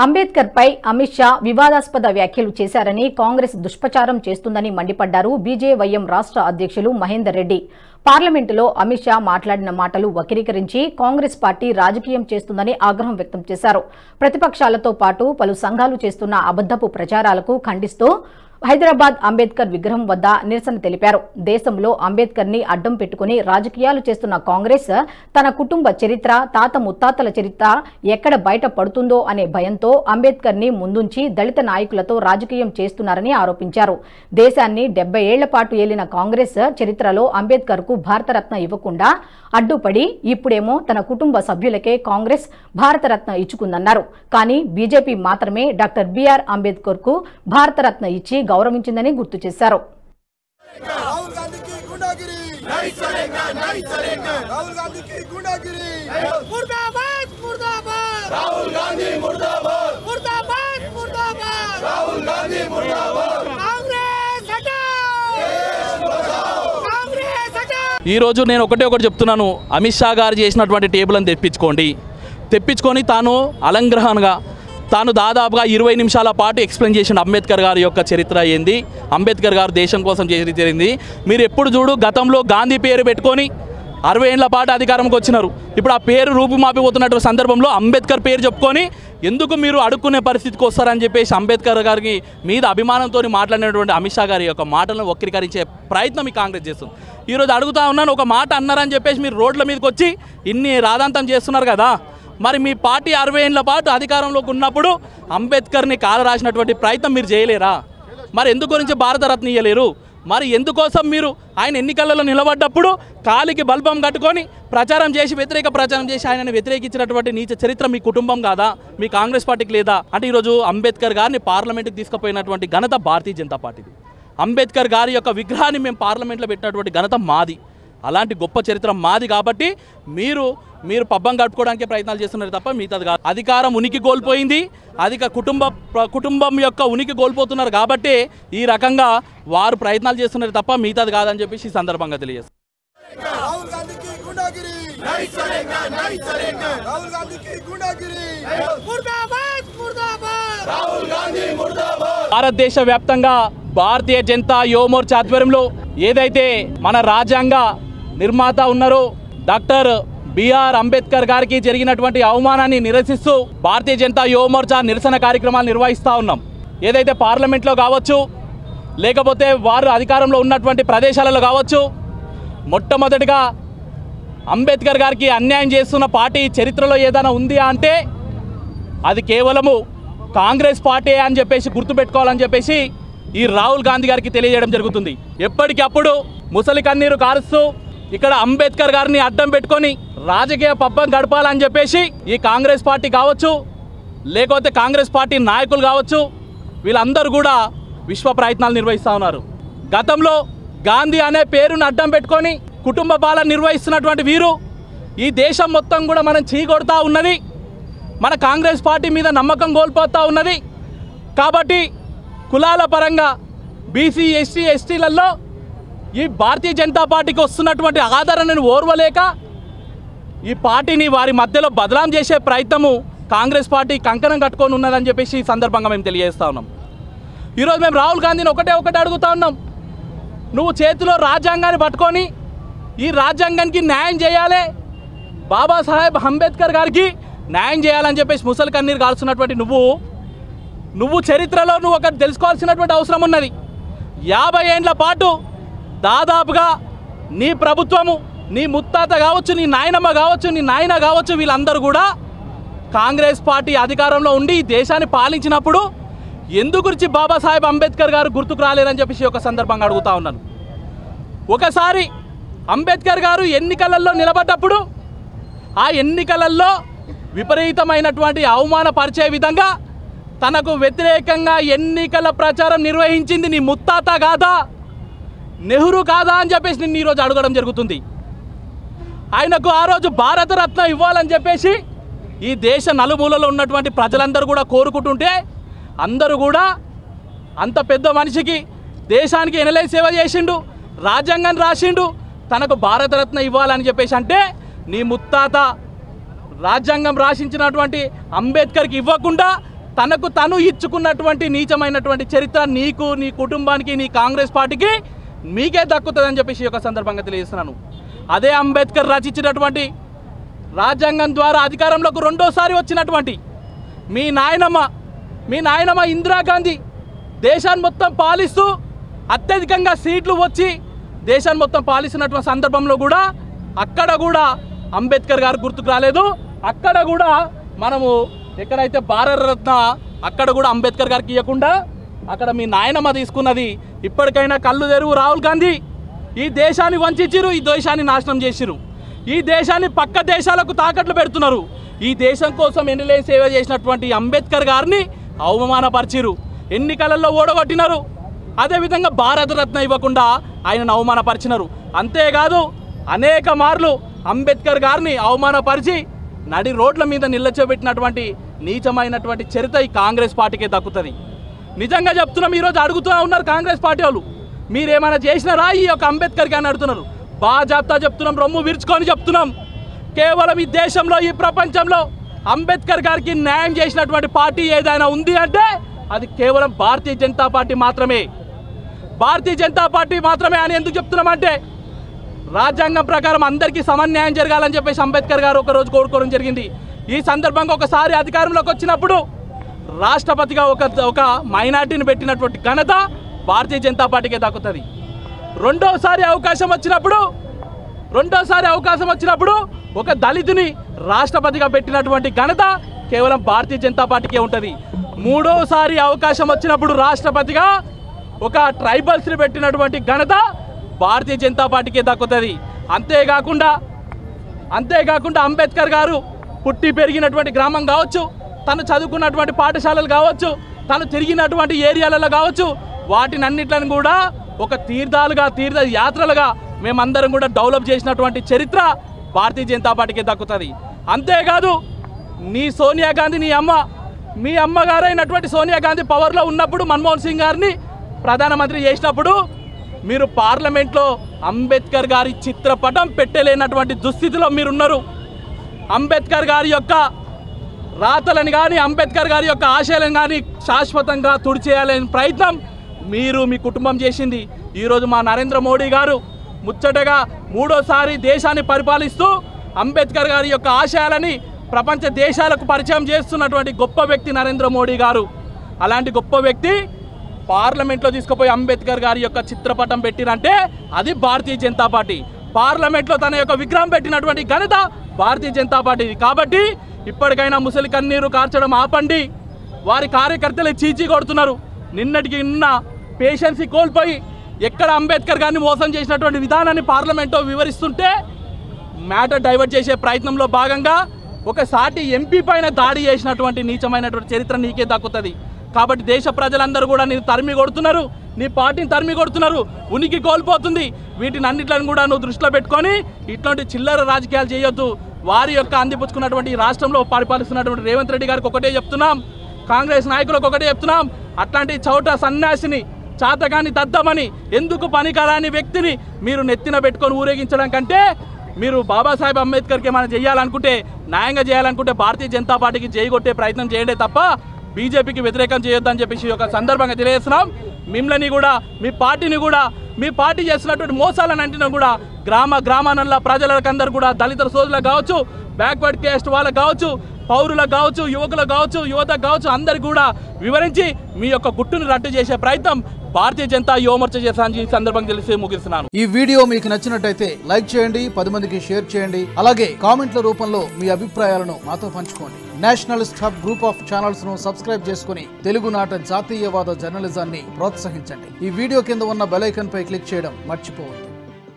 అంబేద్కర్ పై అమిత్ షా వివాదాస్పద వ్యాఖ్యలు చేశారని కాంగ్రెస్ దుష్ప్రచారం చేస్తుందని మండిపడ్డారు బీజేవైఎం రాష్ట్ర అధ్యక్షులు మహేందర్ రెడ్డి. పార్లమెంటులో అమిత్ షా మాట్లాడిన మాటలు వక్రీకరించి కాంగ్రెస్ పార్టీ రాజకీయం చేస్తుందని ఆగ్రహం వ్యక్తం చేశారు. ప్రతిపక్షాలతో పాటు పలు సంఘాలు చేస్తున్న అబద్ధపు ప్రచారాలకు ఖండిస్తూ హైదరాబాద్ అంబేద్కర్ విగ్రహం వద్ద నిరసన తెలిపారు. దేశంలో అంబేద్కర్ ని అడ్డం పెట్టుకుని రాజకీయాలు చేస్తున్న కాంగ్రెస్ తన కుటుంబ చరిత్ర, తాత ముత్తాతల చరిత్ర ఎక్కడ బయట పడుతుందో అనే భయంతో అంబేద్కర్ ని ముందుంచి దళిత నాయకులతో రాజకీయం చేస్తున్నారని ఆరోపించారు. దేశాన్ని 70 ఏళ్ల పాటు ఏలిన కాంగ్రెస్ చరిత్రలో అంబేద్కర్ కు భారతరత్న ఇవ్వకుండా అడ్డుపడి ఇప్పుడేమో తన కుటుంబ సభ్యులకే కాంగ్రెస్ భారతరత్న ఇచ్చుకుందన్నారు. కానీ బీజేపీ మాత్రమే డాక్టర్ బిఆర్ అంబేద్కర్ కు భారతరత్న ఇచ్చి గౌరవించిందని గుర్తు చేశారు. ఈరోజు నేను ఒకటి చెప్తున్నాను. అమిత్ షా గారు చేసినటువంటి టేబుల్ని తెప్పించుకొని తాను అలంగ్రహంగా తాను దాదాపుగా 20 నిమిషాల పాటు ఎక్స్ప్లెయిన్ చేసిన అంబేద్కర్ గారి యొక్క చరిత్ర ఏంది, అంబేద్కర్ గారు దేశం కోసం చేసింది. మీరు ఎప్పుడు చూడు గతంలో గాంధీ పేరు పెట్టుకొని 60 ఏళ్ల పాటు అధికారంకి వచ్చినారు. ఇప్పుడు ఆ పేరు రూపుమాపిపోతున్నటువంటి సందర్భంలో అంబేద్కర్ పేరు చెప్పుకొని ఎందుకు మీరు అడుక్కునే పరిస్థితికి వస్తారని చెప్పేసి అంబేద్కర్ గారికి మీద అభిమానంతో మాట్లాడినటువంటి అమిత్ షా గారి యొక్క మాటలను వక్రీకరించే ప్రయత్నం ఈ కాంగ్రెస్ చేస్తుంది. ఈరోజు అడుగుతా ఉన్నాను, ఒక మాట అన్నారని చెప్పేసి మీరు రోడ్ల మీదకి వచ్చి ఇన్ని రాదాంతం చేస్తున్నారు కదా, మరి మీ పార్టీ 60 ఏళ్ల పాటు అధికారంలోకి ఉన్నప్పుడు అంబేద్కర్ని కాల రాసినటువంటి ప్రయత్నం మీరు చేయలేరా? మరి ఎందుకు గురించి భారతరత్న ఇయ్యలేరు? మరి ఎందుకోసం మీరు ఆయన ఎన్నికలలో నిలబడ్డప్పుడు కాలికి బల్బం కట్టుకొని ప్రచారం చేసి వ్యతిరేక ప్రచారం చేసి ఆయనను వ్యతిరేకించినటువంటి నీచ చరిత్ర మీ కుటుంబం కాదా, మీ కాంగ్రెస్ పార్టీకి లేదా? అంటే ఈరోజు అంబేద్కర్ గారిని పార్లమెంట్కి తీసుకుపోయినటువంటి ఘనత భారతీయ జనతా పార్టీది. అంబేద్కర్ గారి యొక్క విగ్రహాన్ని మేము పార్లమెంట్లో పెట్టినటువంటి ఘనత మాది. అలాంటి గొప్ప చరిత్ర మాది కాబట్టి మీరు పబ్బం కట్టుకోవడానికి ప్రయత్నాలు చేస్తున్నారు తప్ప మిగతాది కాదు. అధికారం ఉనికి కోల్పోయింది, కుటుంబం యొక్క ఉనికి కోల్పోతున్నారు కాబట్టి ఈ రకంగా వారు ప్రయత్నాలు చేస్తున్నారు తప్ప మిగతాది కాదని చెప్పేసి ఈ సందర్భంగా తెలియజేస్తారు. భారతదేశ వ్యాప్తంగా భారతీయ జనతా యువ మోర్చా ఆధ్వర్యంలో ఏదైతే మన రాజ్యాంగ నిర్మాత ఉన్నారో డాక్టర్ బిఆర్ అంబేద్కర్ గారికి జరిగినటువంటి అవమానాన్ని నిరసిస్తూ భారతీయ జనతా యువ మోర్చా నిరసన కార్యక్రమాలు నిర్వహిస్తూ ఉన్నాం. ఏదైతే పార్లమెంట్లో కావచ్చు, లేకపోతే వారు అధికారంలో ఉన్నటువంటి ప్రదేశాలలో కావచ్చు, మొట్టమొదటిగా అంబేద్కర్ గారికి అన్యాయం చేస్తున్న పార్టీ చరిత్రలో ఏదైనా ఉంది అంటే అది కేవలము కాంగ్రెస్ పార్టీ అని చెప్పేసి గుర్తుపెట్టుకోవాలని చెప్పేసి ఈ రాహుల్ గాంధీ గారికి తెలియజేయడం జరుగుతుంది. ఎప్పటికప్పుడు ముసలి కన్నీరు కారుస్తూ ఇక్కడ అంబేద్కర్ గారిని అడ్డం పెట్టుకొని రాజకీయ పబ్బం గడపాలని చెప్పేసి ఈ కాంగ్రెస్ పార్టీ కావచ్చు, లేకపోతే కాంగ్రెస్ పార్టీ నాయకులు కావచ్చు, వీళ్ళందరూ కూడా విశ్వ ప్రయత్నాలు నిర్వహిస్తూ ఉన్నారు. గతంలో గాంధీ అనే పేరును అడ్డం పెట్టుకొని కుటుంబ పాలన నిర్వహిస్తున్నటువంటి వీరు ఈ దేశం మొత్తం కూడా మనం చీకొడతా ఉన్నది, మన కాంగ్రెస్ పార్టీ మీద నమ్మకం కోల్పోతూ ఉన్నది. కాబట్టి కులాల పరంగా బీసీ, ఎస్సీ, ఎస్టీలలో ఈ భారతీయ జనతా పార్టీకి వస్తున్నటువంటి ఆదరణను ఓర్వలేక ఈ పార్టీని వారి మధ్యలో బదలాం చేసే ప్రయత్నము కాంగ్రెస్ పార్టీ కంకణం కట్టుకొని ఉన్నదని చెప్పేసి ఈ సందర్భంగా మేము తెలియజేస్తూ ఉన్నాం. ఈరోజు మేము రాహుల్ గాంధీని ఒకటే అడుగుతూ ఉన్నాం, నువ్వు చేతిలో రాజ్యాంగాన్ని పట్టుకొని ఈ రాజ్యాంగానికి న్యాయం చేయాలి, బాబాసాహెబ్ అంబేద్కర్ గారికి న్యాయం చేయాలని చెప్పేసి ముసలి కన్నీరు కాల్చున్నటువంటి నువ్వు చరిత్రలో నువ్వు ఒకటి తెలుసుకోవాల్సినటువంటి అవసరం ఉన్నది. 50 ఏళ్ల పాటు దాదాపుగా నీ ప్రభుత్వము, నీ ముత్తాత కావచ్చు, నీ నాయనమ్మ కావచ్చు, నీ నాయన కావచ్చు, వీళ్ళందరూ కూడా కాంగ్రెస్ పార్టీ అధికారంలో ఉండి దేశాన్ని పాలించినప్పుడు ఎందుకు గురించి బాబాసాహెబ్ అంబేద్కర్ గారు గుర్తుకు రాలేదని చెప్పేసి ఒక సందర్భంగా అడుగుతూ ఉన్నాను. ఒకసారి అంబేద్కర్ గారు ఎన్నికలలో నిలబడ్డప్పుడు ఆ ఎన్నికలలో విపరీతమైనటువంటి అవమానపరిచే విధంగా తనకు వ్యతిరేకంగా ఎన్నికల ప్రచారం నిర్వహించింది నీ ముత్తాత కాదా, నెహ్రూ కాదా అని చెప్పేసి నిన్ను ఈరోజు అడగడం జరుగుతుంది. ఆయనకు ఆ రోజు భారతరత్న ఇవ్వాలని చెప్పేసి ఈ దేశ నలుమూలలో ఉన్నటువంటి ప్రజలందరూ కూడా కోరుకుంటుంటే అందరూ కూడా అంత పెద్ద మనిషికి దేశానికి ఎనలై సేవ చేసిండు, రాజ్యాంగాన్ని రాసిండు, తనకు భారతరత్న ఇవ్వాలని చెప్పేసి అంటే నీ ముత్తాత రాజ్యాంగం రాసించినటువంటి అంబేద్కర్కి ఇవ్వకుండా తనకు తను ఇచ్చుకున్నటువంటి నీచమైనటువంటి చరిత్ర నీకు, నీ కుటుంబానికి, నీ కాంగ్రెస్ పార్టీకి మీకే దక్కుతుందని చెప్పేసి ఒక సందర్భంగా తెలియజేస్తున్నాను. అదే అంబేద్కర్ రచించినటువంటి రాజ్యాంగం ద్వారా అధికారంలోకి రెండోసారి వచ్చినటువంటి మీ నాయనమ్మ ఇందిరాగాంధీ దేశాన్ని మొత్తం పాలిస్తూ అత్యధికంగా సీట్లు వచ్చి దేశాన్ని మొత్తం పాలిస్తున్నటువంటి సందర్భంలో కూడా అక్కడ కూడా అంబేద్కర్ గారు గుర్తుకు రాలేదు. అక్కడ కూడా మనము ఎక్కడైతే భారతరత్న అక్కడ కూడా అంబేద్కర్ గారికి ఇవ్వకుండా అక్కడ మీ నాయనమ్మ తీసుకున్నది. ఇప్పటికైనా కళ్ళు తెరువు రాహుల్ గాంధీ. ఈ దేశాన్ని వంచిరు, ఈ దేశాన్ని నాశనం చేసిరు, ఈ దేశాన్ని పక్క దేశాలకు తాకట్లు పెడుతున్నారు. ఈ దేశం కోసం ఎన్నిలేని సేవ చేసినటువంటి అంబేద్కర్ గారిని అవమానపరిచిరు, ఎన్నికలలో ఓడగొట్టినారు. అదేవిధంగా భారతరత్న ఇవ్వకుండా ఆయనను అవమానపరిచినారు. అంతేకాదు అనేక మార్లు అంబేద్కర్ గారిని అవమానపరిచి నడి రోడ్ల మీద నిల్లచోబెట్టినటువంటి నీచమైనటువంటి చరిత్ర ఈ కాంగ్రెస్ పార్టీకే దక్కుతుంది. నిజంగా చెప్తున్నాం, ఈరోజు అడుగుతూ ఉన్నారు కాంగ్రెస్ పార్టీ వాళ్ళు, మీరేమైనా చేసినారా ఈ యొక్క అంబేద్కర్ గారిని అడుగుతున్నారు. బాజాబ్తా చెప్తున్నాం, రొమ్ము విరుచుకొని చెప్తున్నాం. కేవలం ఈ దేశంలో, ఈ ప్రపంచంలో అంబేద్కర్ గారికి న్యాయం చేసినటువంటి పార్టీ ఏదైనా ఉంది అంటే అది కేవలం భారతీయ జనతా పార్టీ మాత్రమే. భారతీయ జనతా పార్టీ మాత్రమే అని ఎందుకు చెప్తున్నామంటే రాజ్యాంగం ప్రకారం అందరికీ సమన్యాయం జరగాలని చెప్పేసి అంబేద్కర్ గారు ఒకరోజు కోరుకోవడం జరిగింది. ఈ సందర్భంగా ఒకసారి అధికారంలోకి వచ్చినప్పుడు రాష్ట్రపతిగా ఒక మైనార్టీని పెట్టినటువంటి ఘనత భారతీయ జనతా పార్టీకే దక్కుతుంది. రెండోసారి అవకాశం వచ్చినప్పుడు ఒక దళితుని రాష్ట్రపతిగా పెట్టినటువంటి ఘనత కేవలం భారతీయ జనతా పార్టీకే ఉంటుంది. మూడోసారి అవకాశం వచ్చినప్పుడు రాష్ట్రపతిగా ఒక ట్రైబల్స్ని పెట్టినటువంటి ఘనత భారతీయ జనతా పార్టీకే దక్కుతుంది. అంతేకాకుండా అంబేద్కర్ గారు పుట్టి పెరిగినటువంటి గ్రామం కావచ్చు, తను చదువుకున్నటువంటి పాఠశాలలు కావచ్చు, తను తిరిగినటువంటి ఏరియాలలో కావచ్చు, వాటినన్నిట్లను కూడా ఒక తీర్థయాత్రలుగా మేమందరం కూడా డెవలప్ చేసినటువంటి చరిత్ర భారతీయ జనతా పార్టీకి దక్కుతుంది. అంతేకాదు నీ సోనియా గాంధీ, మీ అమ్మగారైనటువంటి సోనియా గాంధీ పవర్లో ఉన్నప్పుడు మన్మోహన్ సింగ్ గారిని ప్రధానమంత్రి చేసినప్పుడు మీరు పార్లమెంట్లో అంబేద్కర్ గారి చిత్రపటం పెట్టలేనటువంటి దుస్థితిలో మీరున్నారు. అంబేద్కర్ గారి యొక్క రాతలను కానీ, అంబేద్కర్ గారి యొక్క ఆశయాలను కానీ శాశ్వతంగా తుడిచేయాలనే ప్రయత్నం మీరు, మీ కుటుంబం చేసింది. ఈరోజు మా నరేంద్ర మోడీ గారు ముచ్చటగా మూడోసారి దేశాన్ని పరిపాలిస్తూ అంబేద్కర్ గారి యొక్క ఆశయాలని ప్రపంచ దేశాలకు పరిచయం చేస్తున్నటువంటి గొప్ప వ్యక్తి నరేంద్ర మోడీ గారు. అలాంటి గొప్ప వ్యక్తి పార్లమెంట్లో తీసుకుపోయి అంబేద్కర్ గారి యొక్క చిత్రపటం పెట్టినంటే అది భారతీయ జనతా పార్టీ. పార్లమెంట్లో తన యొక్క విగ్రహం పెట్టినటువంటి ఘనత భారతీయ జనతా పార్టీ. కాబట్టి ఇప్పటికైనా ముసలి కన్నీరు కార్చడం ఆపండి. వారి కార్యకర్తలు చీచీ కొడుతున్నారు. నిన్నటికి నిన్న పేషెన్సీ కోల్పోయి ఎక్కడ అంబేద్కర్ గారిని మోసం చేసినటువంటి విధానాన్ని పార్లమెంట్లో వివరిస్తుంటే మ్యాటర్ డైవర్ట్ చేసే ప్రయత్నంలో భాగంగా ఒక సాటి ఎంపీ పైన దాడి చేసినటువంటి నీచమైనటువంటి చరిత్ర నీకే దక్కుతుంది. కాబట్టి దేశ ప్రజలందరూ కూడా నేను తరిమి కొడుతున్నారు, నీ పార్టీని తరిమి కొడుతున్నారు, ఉనికి కోల్పోతుంది. వీటిని అన్నిట్లను కూడా నువ్వు దృష్టిలో పెట్టుకొని ఇట్లాంటి చిల్లర రాజకీయాలు చేయొద్దు. వారి యొక్క అందిపుచ్చుకున్నటువంటి రాష్ట్రంలో పరిపాలిస్తున్నటువంటి రేవంత్ రెడ్డి గారికి ఒకటే చెప్తున్నాం, కాంగ్రెస్ నాయకులకు ఒకటే చెప్తున్నాం, అట్లాంటి చౌట సన్యాసిని, చాతగాని దద్దమని, ఎందుకు పనికిరాని వ్యక్తిని మీరు నెత్తిన పెట్టుకొని ఊరేగించడం కంటే మీరు బాబాసాహెబ్ అంబేద్కర్కి ఏమైనా చేయాలనుకుంటే, న్యాయంగా చేయాలనుకుంటే భారతీయ జనతా పార్టీకి జైగొట్టే ప్రయత్నం చేయండి తప్ప బీజేపీకి వ్యతిరేకం చేయొద్దని చెప్పేసి ఒక సందర్భంగా తెలియజేస్తున్నాం. మిమ్మల్ని కూడా, మీ పార్టీని కూడా, మీ పార్టీ చేస్తున్నటువంటి మోసాలన్నింటినీ కూడా గ్రామాలలో ప్రజలకందరూ కూడా, దళిత సోదరులకు కావచ్చు, బ్యాక్వర్డ్ క్యాస్ట్ వాళ్ళకు కావచ్చు, పౌరులకు కావచ్చు, యువకులకు కావచ్చు, యువతకు కావచ్చు, అందరికి కూడా వివరించి మీ యొక్క గుట్టును రట్టు చేసే ప్రయత్నం భారతీయ జనతా యువమోర్చా చేస్తానని సందర్భంగా తెలిసి ముగిస్తున్నాను. ఈ వీడియో మీకు నచ్చినట్టయితే లైక్ చేయండి, 10 మందికి షేర్ చేయండి. అలాగే కామెంట్ల రూపంలో మీ అభిప్రాయాలను మాతో పంచుకోండి. Nationalist hub group of channels ను సబ్స్క్రైబ్ చేసుకుని తెలుగునాట జాతీయవాద జర్నలిజాన్ని ప్రోత్సహించండి. ఈ వీడియో కింద ఉన్న బెల్ ఐకాన్ పై క్లిక్ చేయడం మర్చిపోవద్దు.